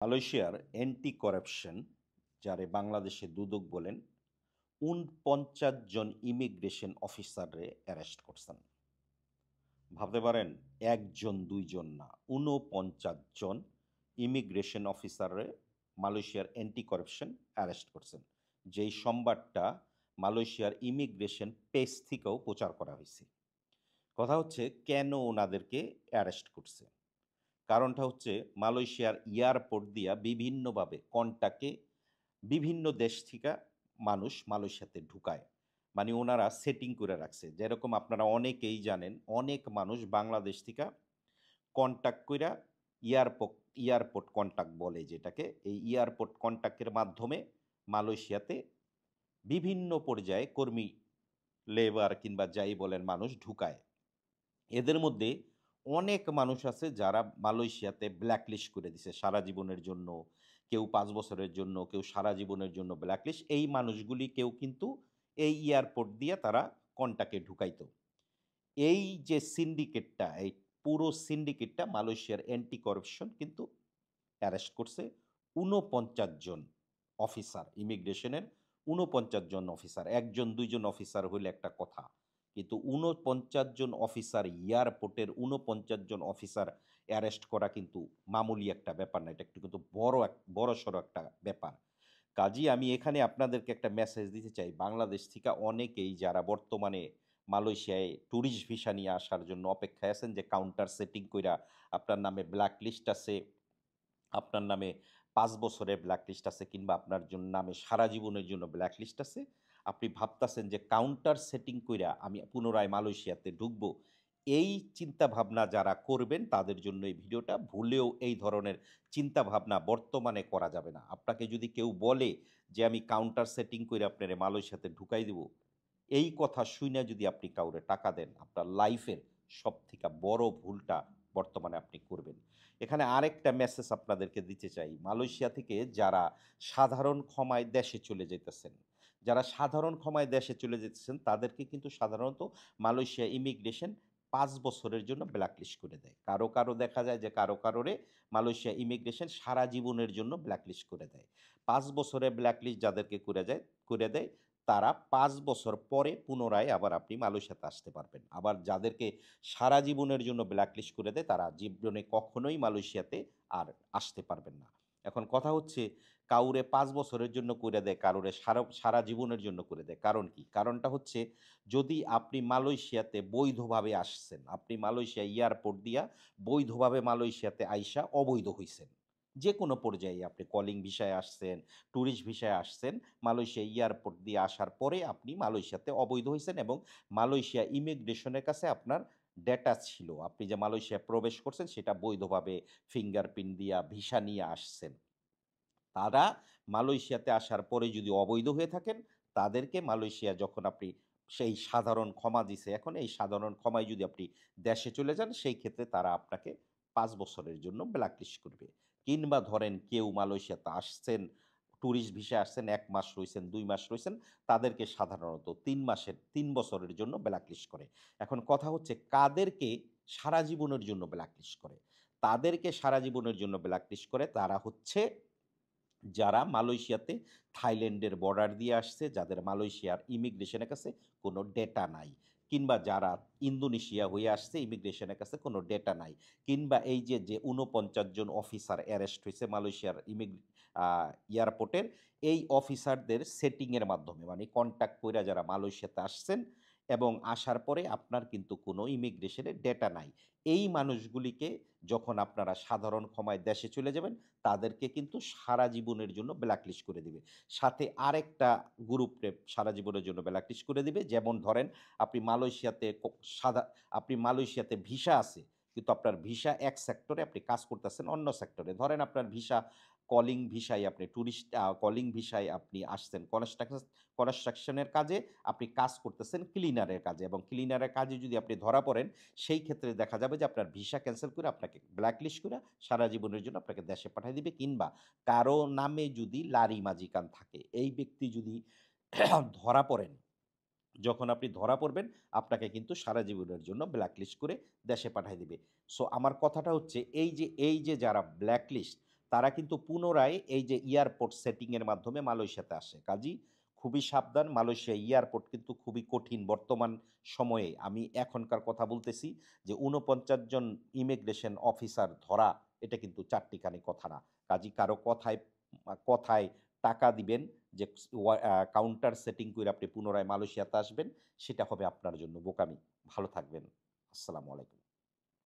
মালয়েশিয়ার anti corruption যারে বাংলাদেশে দুদক বলেন ৪৯ জন ইমিগ্রেশন অফিসাররে অ্যারেস্ট করছেন। ভাবতে পারেন ১ জন ২ জন না ৪৯ জন ইমিগ্রেশন অফিসাররে মালয়েশিয়ার অ্যান্টি করাপশন অ্যারেস্ট করছেন। যেই সংবাদটা মালয়েশিয়ার ইমিগ্রেশন পেজ থেকেও প্রচার করা হইছে। কথা হচ্ছে কেন ওনাদেরকে অ্যারেস্ট করছে? কারণটা হচ্ছে মালয়েশিয়ার এয়ারপোর্ট দিয়া বিভিন্নভাবে কন্টাক্টে বিভিন্ন দেশ থেকে মানুষ মালয়েশিয়াতে ঢুকায়। মানে ওনারা সেটিং করে রাখছে। যেরকম আপনারা অনেকেই জানেন, অনেক মানুষ বাংলাদেশ থেকে কন্টাক্ট কইরা এয়ারপোর্ট এয়ারপোর্ট কন্টাক্ট বলে যেটাকে, এই এয়ারপোর্ট কন্টাক্টের মাধ্যমে মালয়েশিয়াতে বিভিন্ন পর্যায়ে কর্মী, লেবার কিংবা যাই বলেন মানুষ ঢুকায়। এদের মধ্যে অনেক মানুষ আছে যারা মালয়েশিয়াতে ব্ল্যাকলিস্ট করে দিছে সারা জীবনের জন্য। কেউ ৫ বছরের জন্য, কেউ সারা জীবনের জন্য ব্ল্যাকলিস্ট। এই মানুষগুলি কেউ কিন্তু এই এয়ারপোর্ট দিয়ে তারা কন্টাক্টে ঢুকাইতো। এই যে সিন্ডিকেটটা, এই পুরো সিন্ডিকেটটা মালয়েশিয়ার অ্যান্টি করাপশন কিন্তু অ্যারেস্ট করছে ৪৯ জন অফিসার, ইমিগ্রেশনের ৪৯ জন অফিসার। ১ জন ২ জন অফিসার হইলে একটা কথা। কিন্তু ৪৯ জন অফিসার, এয়ারপোর্টের ৪৯ জন অফিসার অ্যারেস্ট করা কিন্তু মামুলি একটা ব্যাপার না। এটা একটু কিন্তু বড়সড় একটা ব্যাপার। কাজেই আমি এখানে আপনাদেরকে একটা মেসেজ দিতে চাই। বাংলাদেশ থেকে অনেকেই যারা বর্তমানে মালয়েশিয়ায় টুরিস্ট ভিসা নিয়ে আসার জন্য অপেক্ষায় আছেন যে কাউন্টার সেটিং কইরা আপনার নামে ব্ল্যাক লিস্ট আছে, আপনার নামে ৫ বছরের ব্ল্যাক লিস্ট আছে কিংবা আপনার নামে সারা জীবনের জন্য ব্ল্যাক লিস্ট আছে। আপনি ভাবতাছেন যে কাউন্টার সেটিং কইরা আমি পুনরায় মালয়েশিয়াতে ঢুকবো। এই চিন্তাভাবনা যারা করবেন তাদের জন্য এই ভিডিওটা। ভুলেও এই ধরনের চিন্তাভাবনা বর্তমানে করা যাবে না। আপনাকে যদি কেউ বলে যে আমি কাউন্টার সেটিং কইরা আপনারে মালয়েশিয়াতে ঢুকাই দিব, এই কথা শুইনা যদি আপনি কাউরে টাকা দেন, আপনার লাইফের সবথেকে বড় ভুলটা বর্তমানে আপনি করবেন। এখানে আরেকটা মেসেজ আপনাদেরকে দিতে চাই। মালয়েশিয়া থেকে যারা সাধারণ ক্ষমায় দেশে চলে যাইতেছেন, যারা সাধারণ ক্ষমায় দেশে চলে যেতেছেন তাদেরকে কিন্তু সাধারণত মালয়েশিয়া ইমিগ্রেশন ৫ বছরের জন্য ব্ল্যাকলিস্ট করে দেয়। কারো দেখা যায় যে কারোরে মালয়েশিয়া ইমিগ্রেশন সারা জীবনের জন্য ব্ল্যাকলিস্ট করে দেয়। ৫ বছরের ব্ল্যাকলিস্ট যাদেরকে করে দেয় তারা ৫ বছর পরে পুনরায় আবার আপনি মালয়েশিয়াতে আসতে পারবেন। আবার যাদেরকে সারা জীবনের জন্য ব্ল্যাকলিস্ট করে দেয়, তারা জীবনে কখনোই মালয়েশিয়াতে আর আসতে পারবেন না। এখন কথা হচ্ছে কাউরে ৫ বছরের জন্য কইরা দেয়, কারোরে সারা সারা জীবনের জন্য করে দেয়। কারণ কি? কারণটা হচ্ছে যদি আপনি মালয়েশিয়াতে বৈধভাবে আসছেন, আপনি মালয়েশিয়া এয়ারপোর্ট দিয়া বৈধভাবে মালয়েশিয়াতে আইসা অবৈধ হইছেন। যেকোনো পর্যায়ে আপনি কলিং ভিসায় আসছেন, টুরিস্ট ভিসায় আসছেন, মালয়েশিয়া এয়ারপোর্ট দিয়ে আসার পরে আপনি মালয়েশিয়াতে অবৈধ হইছেন এবং মালয়েশিয়া ইমিগ্রেশনের কাছে আপনার ডেটা ছিল। আপনি যে মালয়েশিয়ায় প্রবেশ করছেন সেটা বৈধভাবে ফিঙ্গারপ্রিন্ট দিয়া ভিসা নিয়ে আসছেন। তারা মালয়েশিয়াতে আসার পরে যদি অবৈধ হয়ে থাকেন, তাদেরকে মালয়েশিয়া যখন আপনি সেই সাধারণ ক্ষমা দিছে, এখন এই সাধারণ ক্ষমায় যদি আপনি দেশে চলে যান, সেই ক্ষেত্রে তারা আপনাকে ৫ বছরের জন্য ব্ল্যাকলিস্ট করবে। কিংবা ধরেন কেউ মালয়েশিয়াতে আসছেন, টুরিস্ট ভিসায় আসছেন, ১ মাস রইছেন, ২ মাস রইছেন, তাদেরকে সাধারণত ৩ বছরের জন্য ব্ল্যাকলিস্ট করে। এখন কথা হচ্ছে কাদেরকে সারা জীবনের জন্য ব্ল্যাকলিস্ট করে? তাদেরকে সারা জীবনের জন্য ব্ল্যাকলিস্ট করে তারা হচ্ছে যারা মালয়েশিয়াতে থাইল্যান্ডের বর্ডার দিয়ে আসছে, যাদের মালয়েশিয়ার ইমিগ্রেশনের কাছে কোনো ডেটা নাই। কিংবা যারা ইন্দোনেশিয়া হয়ে আসছে, ইমিগ্রেশনের কাছে কোনো ডেটা নাই। কিংবা এই যে ৪৯ জন অফিসার অ্যারেস্ট হইছে মালয়েশিয়ার আ এয়ারপোর্টের, এই অফিসারদের সেটিংয়ের মাধ্যমে মানে কন্ট্যাক্ট কইরা যারা মালয়েশিয়াতে আসছেন এবং আসার পরে আপনার কিন্তু কোনো ইমিগ্রেশনের ডেটা নাই। এই মানুষগুলিকে যখন আপনারা সাধারণ ক্ষমায় দেশে চলে যাবেন, তাদেরকে কিন্তু সারা জীবনের জন্য ব্ল্যাকলিস্ট করে দিবে। সাথে আরেকটা গ্রুপরে সারা জীবনের জন্য ব্ল্যাকলিস্ট করে দিবে। যেমন ধরেন আপনি মালয়েশিয়াতে সাদা আপনি মালয়েশিয়াতে ভিসা আছে। কিন্তু আপনার ভিসা এক সেক্টরে, আপনি কাজ করতেছেন অন্য সেক্টরে। ধরেন আপনার ভিসা কলিং ভিসায়, আপনি টুরিস্ট কলিং ভিসায় আপনি আসছেন কনস্ট্রাকশনের কাজে, আপনি কাজ করতেছেন ক্লিনারের কাজে এবং ক্লিনারের কাজে যদি আপনি ধরা পড়েন, সেই ক্ষেত্রে দেখা যাবে যে আপনার ভিসা ক্যানসেল করে আপনাকে ব্ল্যাকলিস্ট করে সারা জীবনের জন্য আপনাকে দেশে পাঠায় দিবে। কিংবা কারো নামে যদি লারি মাজিকান থাকে, এই ব্যক্তি যদি ধরা পড়েন, যখন আপনি ধরা পড়বেন, আপনাকে কিন্তু সারা জীবনের জন্য ব্ল্যাকলিস্ট করে দেশে পাঠায় দিবে। সো আমার কথাটা হচ্ছে এই যে যারা ব্ল্যাকলিস্ট, তারা কিন্তু পুনরায় এই যে এয়ারপোর্ট সেটিংয়ের মাধ্যমে মালয়েশিয়াতে আসে। কাজেই খুবই সাবধান, মালয়েশিয়া এয়ারপোর্ট কিন্তু খুবই কঠিন বর্তমান সময়ে। আমি এখনকার কথা বলতেছি যে ৪৯ জন ইমিগ্রেশন অফিসার ধরা এটা কিন্তু চাট্টিখানি কথা না। কাজেই কারো কথায় টাকা দিবেন যে কাউন্টার সেটিং কইরা আপনি পুনরায় মালয়েশিয়াতে আসবেন, সেটা হবে আপনার জন্য বোকামি। ভালো থাকবেন। আসসালামু আলাইকুম।